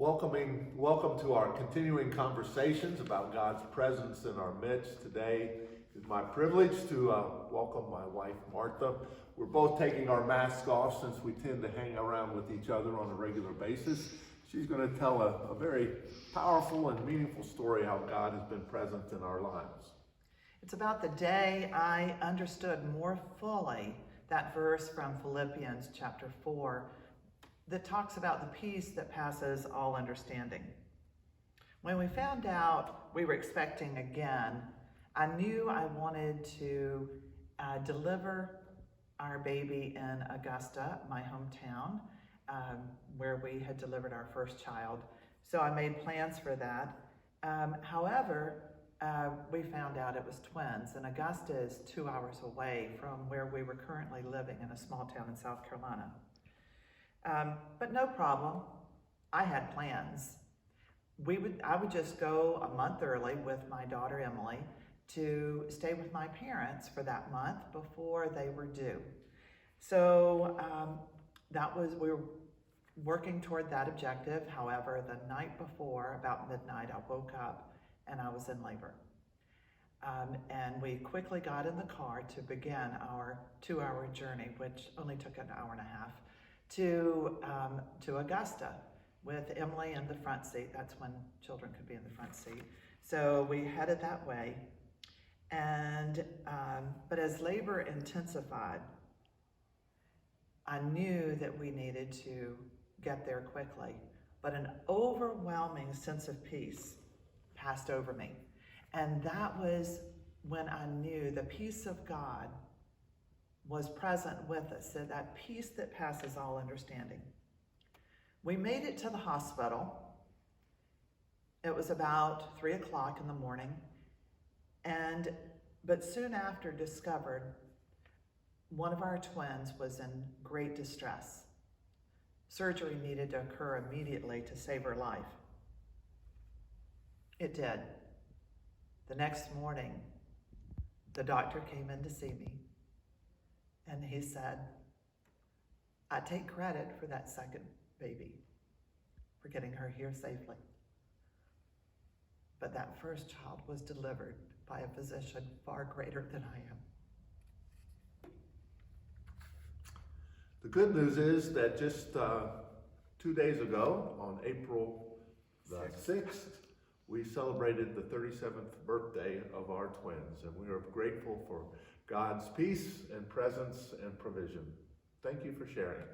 Welcome to our continuing conversations about God's presence in our midst. Today is my privilege to welcome my wife, Martha. We're both taking our masks off since we tend to hang around with each other on a regular basis. She's going to tell a very powerful and meaningful story how God has been present in our lives. It's about the day I understood more fully that verse from Philippians chapter 4 that talks about the peace that passes all understanding. When we found out we were expecting again, I knew I wanted to deliver our baby in Augusta, my hometown, where we had delivered our first child. So I made plans for that. However, we found out it was twins, and Augusta is 2 hours away from where we were currently living in a small town in South Carolina. But no problem. I had plans. I would just go a month early with my daughter Emily to stay with my parents for that month before they were due. So we were working toward that objective. However, the night before, about midnight, I woke up and I was in labor. And we quickly got in the car to begin our 2-hour journey, which only took an hour and a half, to Augusta with Emily in the front seat. That's when children could be in the front seat. So we headed that way. And but as labor intensified, I knew that we needed to get there quickly. But an overwhelming sense of peace passed over me. And that was when I knew the peace of God was present with us, so that peace that passes all understanding. We made it to the hospital. It was about 3 o'clock in the morning, but soon after discovered one of our twins was in great distress. Surgery needed to occur immediately to save her life. It did. The next morning, the doctor came in to see me. And he said, I take credit for that second baby, for getting her here safely. But that first child was delivered by a physician far greater than I am. The good news is that just 2 days ago, on April the 6th, we celebrated the 37th birthday of our twins, and we are grateful for God's peace and presence and provision. Thank you for sharing.